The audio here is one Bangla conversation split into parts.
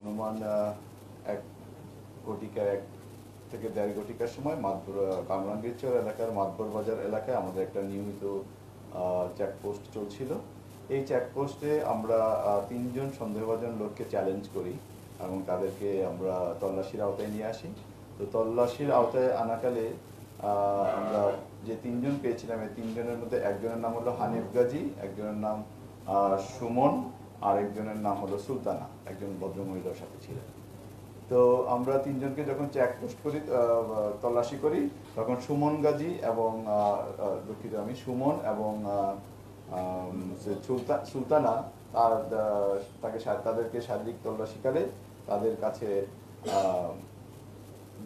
অনুমান 1 থেকে 1.5 ঘটিকার সময় কামরাঙ্গীরচর এলাকার মাতবর বাজার এলাকায় আমাদের একটা নিয়মিত চেকপোস্ট চলছিল। এই চেকপোস্টে আমরা 3জন সন্দেহভাজন লোককে চ্যালেঞ্জ করি এবং তাদেরকে আমরা তল্লাশির আওতায় নিয়ে আসি। তো তল্লাশির আওতায় আনাকালে আমরা যে 3জন পেয়েছিলাম, এই 3জনের মধ্যে একজনের নাম হলো হানিফ গাজী, একজনের নাম সুমন, আর একজনের নাম হলো সুলতানা, একজন ভদ্রমহিলার সাথে ছিলেন। তো আমরা 3জনকে যখন চেকপোস্ট করি, তল্লাশি করি, তখন সুমন গাজী এবং দুঃখিত আমি সুমন এবং সুলতানা তাদেরকে শারীরিক তল্লাশিকালে তাদের কাছে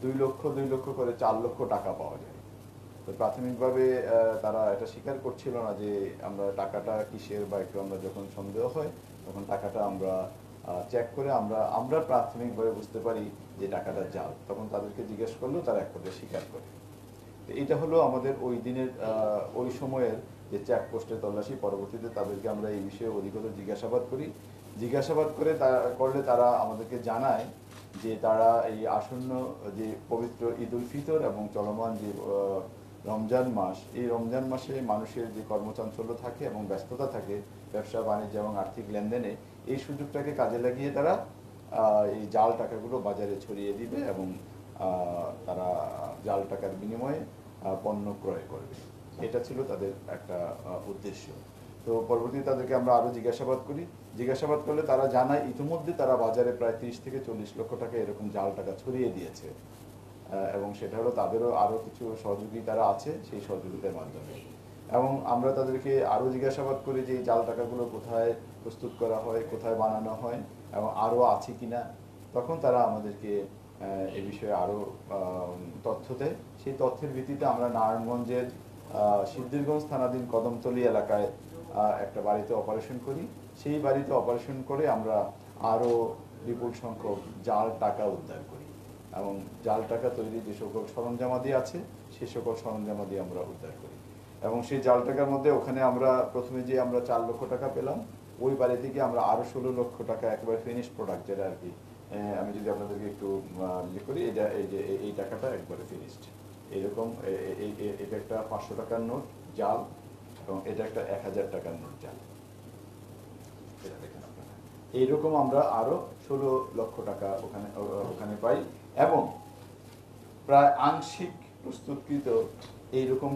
2 লক্ষ করে 4 লক্ষ টাকা পাওয়া যায়। তো প্রাথমিকভাবে তারা এটা স্বীকার করছিল না যে আমরা টাকাটা কিসের বা একটু আমরা যখন সন্দেহ হয় তখন টাকাটা আমরা চেক করে আমরা প্রাথমিকভাবে বুঝতে পারি যে টাকাটা জাল। তখন তাদেরকে জিজ্ঞেস করলেও তারা এক কথায় স্বীকার করে। তো এটা হলো আমাদের ওই দিনের ওই সময়ের যে চেকপোস্টের তল্লাশি। পরবর্তীতে তাদেরকে আমরা এই বিষয়ে অধিকতর জিজ্ঞাসাবাদ করি। জিজ্ঞাসাবাদ করলে তারা আমাদেরকে জানায় যে তারা এই আসন্ন যে পবিত্র ঈদ উল ফিতর এবং চলমান যে রমজান মাস, এই রমজান মাসে মানুষের যে কর্মচাঞ্চল্য থাকে এবং ব্যস্ততা থাকে ব্যবসা বাণিজ্য এবং আর্থিক লেনদেনে, এই সুযোগটাকে কাজে লাগিয়ে তারা এই জাল টাকাগুলো বাজারে ছড়িয়ে দিবে এবং তারা জাল টাকার বিনিময়ে পণ্য ক্রয় করবে। এটা ছিল তাদের একটা উদ্দেশ্য। তো পরবর্তীতে তাদেরকে আমরা আরও জিজ্ঞাসাবাদ করি। জিজ্ঞাসাবাদ করলে তারা জানায় ইতিমধ্যে তারা বাজারে প্রায় 30 থেকে 40 লক্ষ টাকা এরকম জাল টাকা ছড়িয়ে দিয়েছে এবং সেটা হলো তাদেরও আরও কিছু সহযোগী তারা আছে সেই সহযোগিতার মাধ্যমে। এবং আমরা তাদেরকে আরও জিজ্ঞাসাবাদ করি যে এই জাল টাকাগুলো কোথায় প্রস্তুত করা হয়, কোথায় বানানো হয় এবং আরও আছে কিনা। তখন তারা আমাদেরকে এ বিষয়ে আরও তথ্য দেয়। সেই তথ্যের ভিত্তিতে আমরা নারায়ণগঞ্জের সিদ্ধিরগঞ্জ থানাধীন কদমতলী এলাকায় একটা বাড়িতে অপারেশন করি। সেই বাড়িতে অপারেশন করে আমরা আরও বিপুল সংখ্যক জাল টাকা উদ্ধার করি এবং জাল টাকা তৈরির যে সকল সরঞ্জামাদি আছে সে সকল সরঞ্জামাদি আমরা উদ্ধার করি। এবং সেই জাল টাকার মধ্যে ওখানে আমরা প্রথমে যে আমরা 4 লক্ষ টাকা পেলাম, ওই বাড়ি থেকে আমরা আরও 16 লক্ষ টাকা একেবারে ফিনিশ প্রোডাক্ট, যেটা আর কি আমি যদি আপনাদেরকে একটু ইয়ে করি, এটা এই টাকাটা একবারে ফিনিশড। এরকম এটা একটা 500 টাকার নোট জাল এবং এটা একটা 1000 টাকার নোট জাল। এটা দেখেন আপনারা, এইরকম আমরা আরও 16 লক্ষ টাকা ওখানে পাই এবং প্রায় আংশিক প্রস্তুতকৃত এইরকম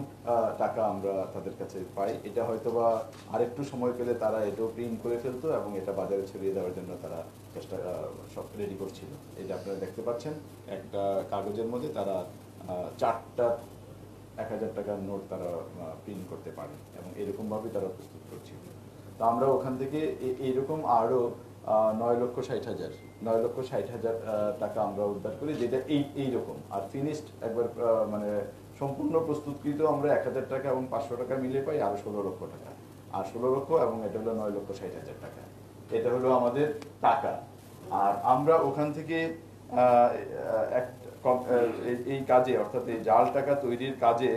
টাকা আমরা তাদের কাছে পাই। এটা হয়তোবা আরেকটু সময় পেলে তারা এটাও প্রিন্ট করে ফেলতো এবং এটা বাজারে ছড়িয়ে দেওয়ার জন্য তারা চেষ্টা সব রেডি করছিল। এটা আপনারা দেখতে পাচ্ছেন, একটা কাগজের মধ্যে তারা 4টা 1000 টাকার নোট তারা প্রিন্ট করতে পারে এবং এরকমভাবে তারা প্রস্তুত করছিল। তো আমরা ওখান থেকে এইরকম আরও 9,60,000 টাকা আমরা উদ্ধার করি, যেটা এইরকম। আর ফিনিশড একবার মানে সম্পূর্ণ প্রস্তুতকৃত আমরা 1000 টাকা এবং 500 টাকা মিলে পাই আরও 16 লক্ষ টাকা। আর 16 লক্ষ এবং এটা হলো 9,60,000 টাকা। এটা হলো আমাদের টাকা। আর আমরা ওখান থেকে এই কাজে, অর্থাৎ এই জাল টাকা তৈরির কাজে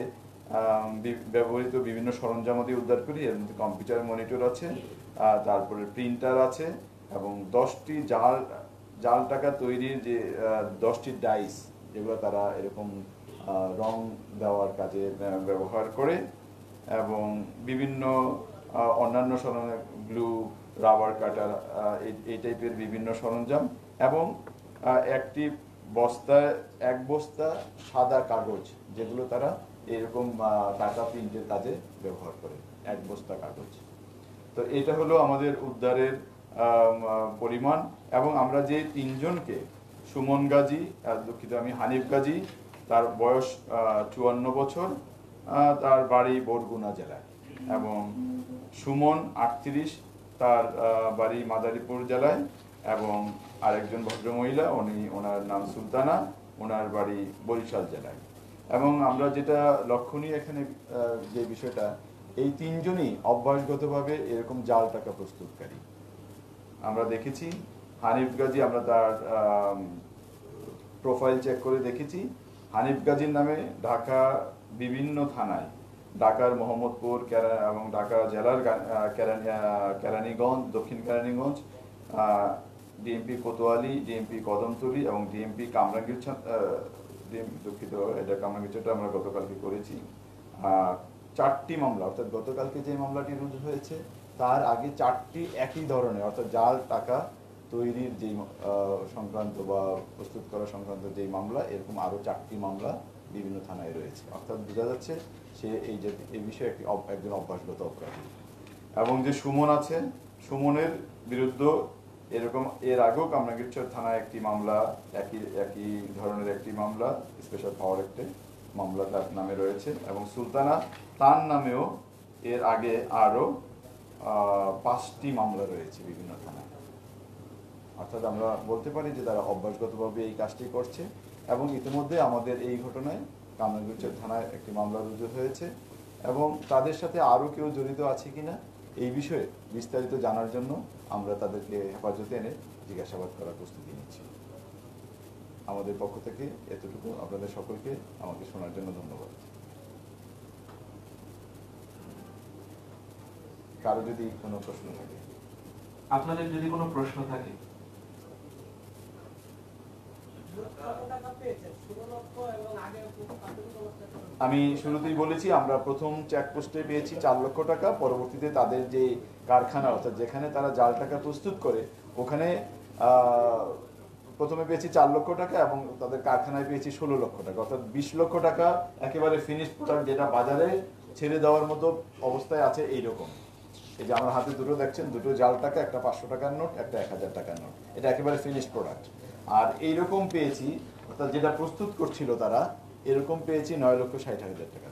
ব্যবহৃত বিভিন্ন সরঞ্জামাদি উদ্ধার করি। এর মধ্যে কম্পিউটার মনিটর আছে, তারপরে প্রিন্টার আছে এবং 10টি জাল টাকা তৈরির যে 10টি ডাইস, যেগুলো তারা এরকম রং দেওয়ার কাজে ব্যবহার করে, এবং বিভিন্ন অন্যান্য সরঞ্জাম, গ্লু, রাবার কাটার, এই টাইপের বিভিন্ন সরঞ্জাম এবং একটি এক বস্তা সাদা কাগজ, যেগুলো তারা এরকম টাকা প্রিন্টের কাজে ব্যবহার করে, 1 বস্তা কাগজ। তো এটা হলো আমাদের উদ্ধারের পরিমাণ। এবং আমরা যে 3জনকে, সুমন গাজী, দুঃখিত আমি হানিফ গাজী, তার বয়স 54 বছর, তার বাড়ি বরগুনা জেলায়, এবং সুমন 38, তার বাড়ি মাদারীপুর জেলায়, এবং আরেকজন ভদ্রমহিলা, ওনার নাম সুলতানা, ওনার বাড়ি বরিশাল জেলায়। এবং আমরা যেটা লক্ষণীয় এখানে যে বিষয়টা, এই 3জনই অভ্যাসগতভাবে এরকম জাল টাকা প্রস্তুতকারী। আমরা দেখেছি হানিফ গাজী, আমরা তার প্রোফাইল চেক করে দেখেছি, হানিফ গাজীর নামে ঢাকা বিভিন্ন থানায়, ঢাকার মোহাম্মদপুর এবং ঢাকা জেলার কেরানীগঞ্জ, দক্ষিণ কেরানীগঞ্জ, ডিএমপি কোতোয়ালি, ডিএমপি কদমতলী এবং ডিএমপি কামরাঙ্গীরছড়া, দুঃখিত, এটা কামরাঙ্গীরছড়াটা আমরা গতকালকে করেছি। 4টি মামলা, অর্থাৎ গতকালকে যে মামলাটি রুজু হয়েছে তার আগে 4টি একই ধরনের, অর্থাৎ জাল টাকা তৈরির যেই সংক্রান্ত বা প্রস্তুত করা সংক্রান্ত যেই মামলা, এরকম আরও 4টি মামলা বিভিন্ন থানায় রয়েছে। অর্থাৎ বোঝা যাচ্ছে সে এই বিষয়ে একজন অভ্যাসগত অপরাধী। এবং যে সুমন আছে, সুমনের বিরুদ্ধে এরকম এর আগেও কামরাঙ্গীরচর থানায় একটি মামলা, একই ধরনের একটি মামলা, স্পেশাল পাওয়ার একটি মামলা তার নামে রয়েছে। এবং সুলতানা, তার নামেও এর আগে আরও 5টি মামলা রয়েছে বিভিন্ন থানায়। অর্থাৎ আমরা বলতে পারি যে তারা অভ্যাসগতভাবে এই কাজটি করছে। এবং ইতিমধ্যে আমাদের এই ঘটনায় কামরাঙ্গীরচর থানায় একটি মামলা রুজু হয়েছে। এবং তাদের সাথে আরও কেউ জড়িত আছে কিনা এই বিষয়ে বিস্তারিত জানার জন্য আমরা তাদেরকে হেফাজতে এনে জিজ্ঞাসাবাদ করার প্রস্তুতি নিচ্ছি। আমাদের পক্ষ থেকে এতটুকু। আপনাদের সকলকে আমাকে শোনার জন্য ধন্যবাদ। কারো যদি কোনো প্রশ্ন থাকে, আপনাদের যদি কোনো প্রশ্ন থাকে। আমি শুরুতেই বলেছি আমরা প্রথম চেকপোস্টে পেয়েছি 4 লক্ষ টাকা। পরবর্তীতে তাদের যে কারখানা, অর্থাৎ যেখানে তারা জাল টাকা প্রস্তুত করে, ওখানে প্রথমে পেয়েছি 4 লক্ষ টাকা এবং তাদের কারখানায় পেয়েছি 16 লক্ষ টাকা, অর্থাৎ 20 লক্ষ টাকা একেবারে ফিনিশড প্রোডাক্ট, যেটা বাজারে ছেড়ে দেওয়ার মতো অবস্থায় আছে। এইরকম, এই যে আমার হাতে দুটো দেখছেন, দুটো জাল টাকা, একটা 500 টাকার নোট, একটা 1000 টাকার নোট, এটা একেবারে ফিনিশড প্রোডাক্ট। আর এইরকম পেয়েছি, অর্থাৎ যেটা প্রস্তুত করছিল তারা, এরকম পেয়েছি 9,60,000 টাকা।